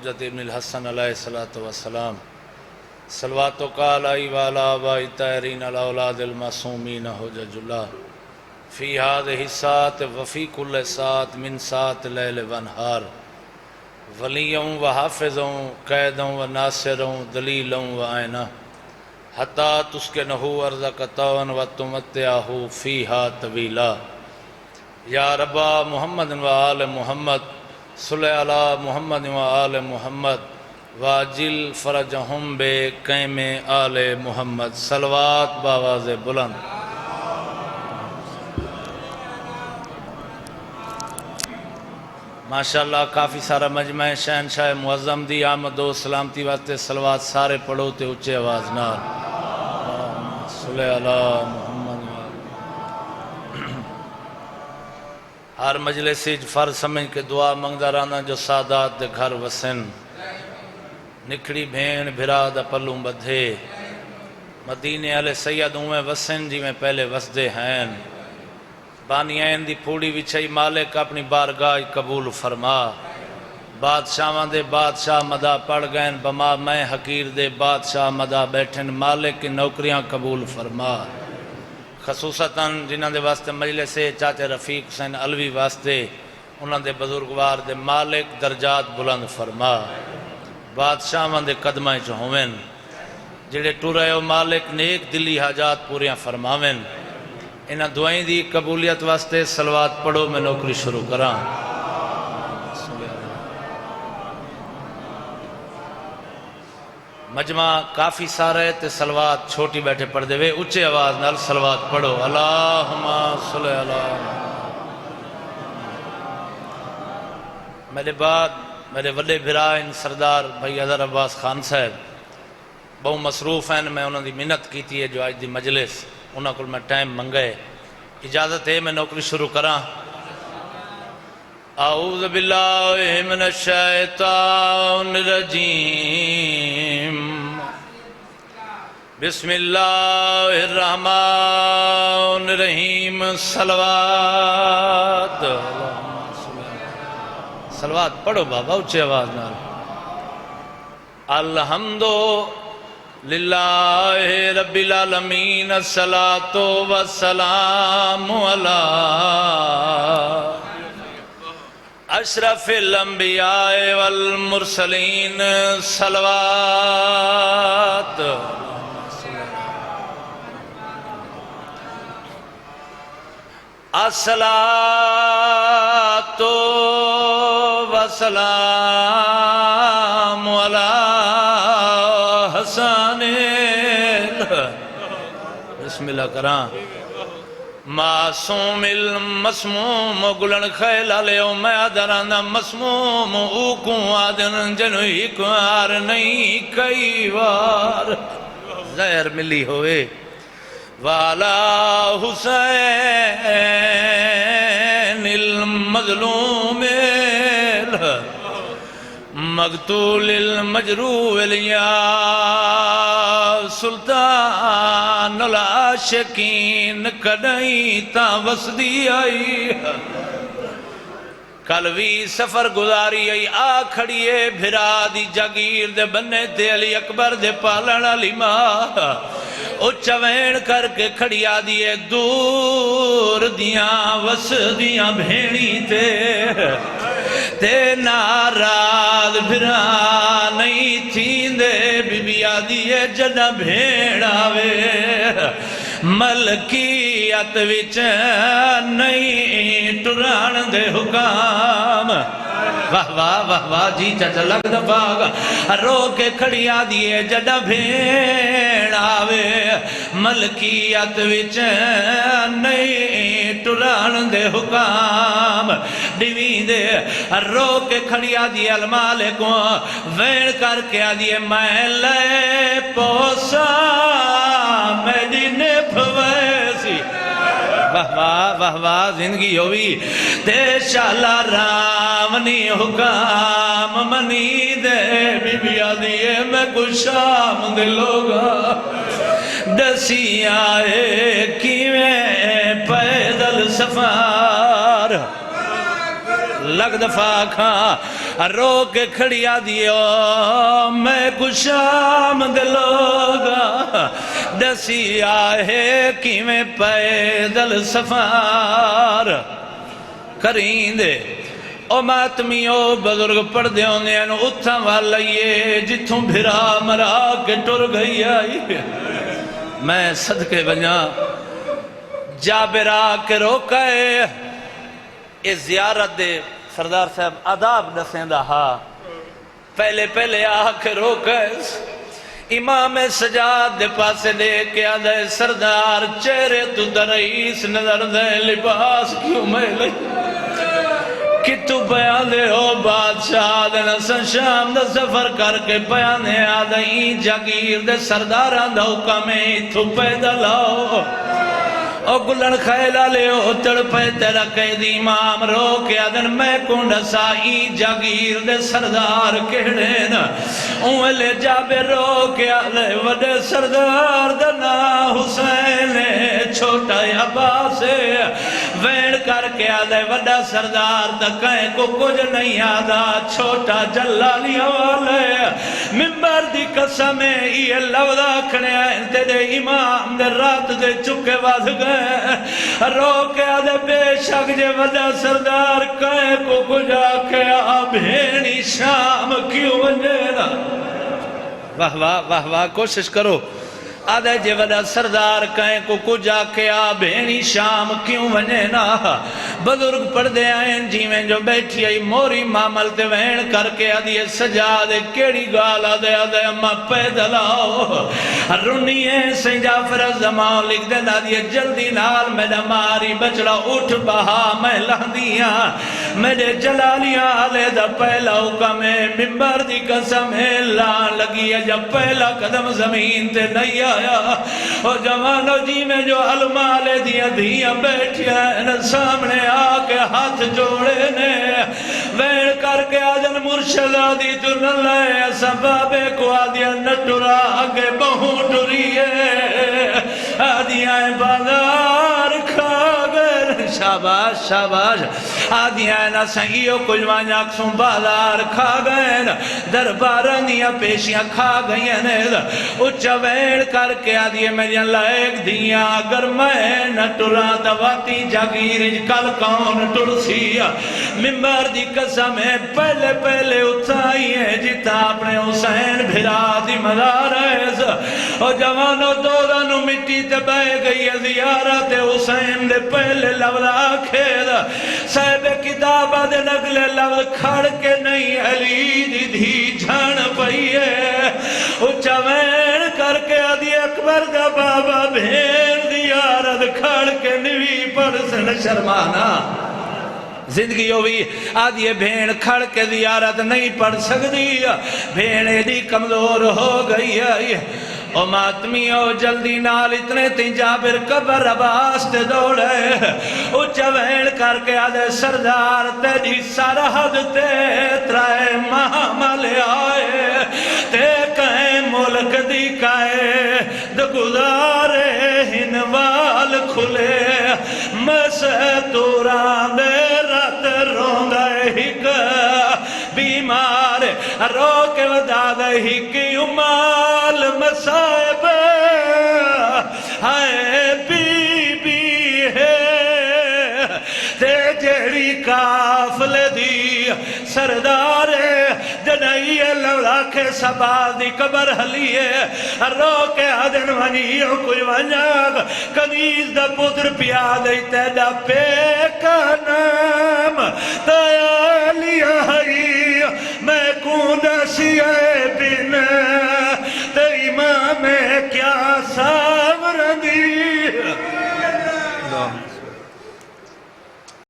حجت ابن الحسن علیہ السلام صلوات و قال علی والا آبائی طاہرین علی اولاد المعصومین حجج اللہ فی هذه الساعة وفی کل ساعت من ساعت لیل ونہار ولیوں و حافظوں قیدوں و ناصروں دلیلوں و آئینہ حتی تسکنہ ارضک طوعا و تمتعہ فیہا طویلا یا ربا محمد و آل محمد صلی علی محمد و آل محمد واجل فرجہم بے قیم آل محمد صلوات باواز بلند۔ ماشاءاللہ کافی سارا مجمع شہنشاہ معظم دی آمد و سلامتی واسطے صلوات سارے پڑھو تے اچھے آواز نال صلی علی محمد۔ ہر مجلس فرض سمجھ کے دعا منگدا رہنا جو سادات دے گھر وسن، نکھڑی بھین بھرا دا پلوں بدھے، مدینے والے سید اویں وسن جی میں پہلے وسدے ہیں، بانیین دی پھوڑی وچھائی مالک اپنی بارگاہ قبول فرما، بادشاہاں دے بادشاہ مدہ پڑھ گئن بما میں حقیر دے بادشاہ مدہ بیٹھن، مالک کی نوکریاں قبول فرما، خصوصاً جنہاں دے واسطے مجلس چاچے رفیق حسین علوی واسطے انہاں دے بزرگوار دے مالک درجات بلند فرما، بادشاہاں دے قدمہ چ ہوویں، جڑے ٹرے او مالک نیک دلی حاجات پوریاں فرماویں، انہاں دعائیں دی قبولیت واسطے صلوات پڑھو میں نوکری شروع کراں۔ مجمع کافی سارے تے صلوات چھوٹی بیٹھے پڑھ دے وے اچھے آواز نال صلوات پڑھو، اللہم صلی علی۔ میرے بعد میرے وڈے بھرائن سردار بھائی حضر عباس خان صاحب بہت مصروف ہیں، میں انہوں نے منت کیتی ہے جو آج دی مجلس انہوں کو میں ٹائم منگے، اجازت ہے میں نوکری شروع کراں۔ اعوذ باللہ من الشیطان الرجیم، بسم اللہ الرحمن الرحیم، صلوات صلوات پڑھو بابا اچھے آواز نال۔ الحمد للہ رب العالمین، الصلاۃ والسلام علی اشرف الانبیاء والمرسلین، صلوات الصلاۃ والسلام علی حسن، بسم اللہ کراں، معصوم المسموم گلن خیل علیہ میں آدرانا مسموم اوکوں آدن جنوی کوار نہیں کئی وار زہر ملی ہوئے، والا حسین المظلوم مقتول المجروح یا سلطان العاشقین، کدائیں تا وسدی آئی کلوی سفر گزاری آئی، آ کھڑیے بھرا دی جاگیر دے بنے تے علی اکبر دے پالن علی ماں، او چوین کر کے کھڑیا دیئے دور دیاں وسدیاں بھینی تے ناراض بھرا نہیں تھیندے، بی بی آدیے جنہ بھیڑاوے ملکیت وچ نہیں ٹران دے حکام، واہ واہ واہ واہ جی چچا لگ دفاغ رو کے کھڑیا دیئے جنہ بھیڑاوے ملکیت وچ نہیں ٹران دے حکام، ڈیوین دے رو کے کھڑیا دیئے المالکوں وین کر کے آدیئے میں لے پوسا میری نپ ویسی، واہ واہ واہ واہ زندگی ہوئی تے شالا رامنی حکام منی دے، بی بی آدیئے میں کچھ شام دے لوگا دسی آئے کیویں پیدل سفار، لگ دفاع کھاں رو کے کھڑیا دیو میں کشام دلوگا دسی آئے کی میں پیدل سفار کریں دے او ماتمیو بزرگ پڑھ دے ہونے انو اتھا والائیے جتوں بھرا مرا کے ٹر گئی آئی میں صدقے بنیا جابرا کے روکائے یہ زیارت دے سردار صاحب آداب دسیں دا ہاں پہلے آ کے روکائے امام سجاد دے پاسے دے کے آدھے سردار چہرے تو درئیس نظر دے لباس کیوں میں لئی کہ تو بیان دے ہو بادشاہ دے نسن شام دے سفر کر کے بیان دے آدھائی جاگیر دے سرداران دے حکمیں تو پیدا لاؤ او گلن خیلہ لے او تڑپے تیرا قید امام رو کے آدھن میں کنڈ سائی جاگیر دے سردار کہڑین اوہلے جابر رو کے آدھے وڈے سردار دنا حسین چھوٹا عباس وین کر کے آدھے وڈا سردار تکائیں کو کچھ نہیں آدھا چھوٹا جلالی والے ممبر دی قسمیں یہ لودا کھنے آئیں تیرے امام دے رات دے چکے واض گئے رو کے آدھے بے شک جے وڈا سردار کہیں کو کجا کے بھینی شام کیوں ونجینا واہ واہ واہ واہ کوشش کرو آدھے جے وڈا سردار کہیں کو کجا کے بھینی شام کیوں ونجینا بزرگ پڑھ دے آئیں جیویں جو بیٹھی آئی موری معامل تے وین کر کے آدھے سجاد کیڑی گال آدھے اماں پیدل آؤ رونیے سین جعفر الزمان لکھ دے آدھے جلدی نال میرا ماری بچڑا اٹھ بہا میں لہدیاں میرے جلالیاں آلے دا پہلا حکم ہے ممبر دی قسم ہے لان لگی ہے جب پہلا قدم زمین تے نہیں آیا اور جوانو جی میں جو علمالے دیا دیا بیٹھیا ہے سامنے آکے ہاتھ جوڑے نے وین کر کے آجن مرشد آدھی تو نہ لائے سبابے کو آدھیا نٹورا آگے بہوں ٹوریے آدھیاں بازار کھا گئے شاباش شاباش آدھیاں نہ سنگیوں کچھ وانیاں کسوں بازار کھا گئے دربارانیاں پیشیاں کھا گئیں اچھا وین کر کے آدھیاں میریاں لائق دیاں اگر میں نہ ٹورا دواتی جاگیر کل کون ٹرسی ممبر دی قسم ہے پہلے اتھائی ہے جتا اپنے حسین بھرا دی مدار ہے اور جوانوں دورانو مٹی تے بہ گئی ہے زیارت حسین دے پہلے لولا کھید صاحب کتابہ دے نگلے لول کھڑ کے نہیں علی دی دھی جھان پئی ہے اچھا وین کر کے آدھی اکبر دا بابا بھین زیارت کھڑ کے نوی پرسن شرمانا زندگی ہوئی آدھی بھین کھڑ کے زیارت نہیں پڑھ سکتی بھین ایڈی کمزور ہو گئی ہے او ماتمیو جلدی نال اتنے تین جابر قبر عباس تے دوڑے او چوین کر کے آدھے سردار تیری سرحد تے ترائے محمل آئے تے کہیں ملک دی کائے دگزارے ہنوال کھلے مسے توران دے رات روندے ہک بیمار رو کے ودا دے ہک امال مسائب ہائے بی ہے تے جیڑی کافل دی سردار جنائی لولا کے سبا دی قبر حلیے رو کے آدن ونیو کوئی ونیاغ کنیز دا پدر پیادی تیدا پیکا نام تیالیا ہی میں کون سیئے بن تے امام کیا سا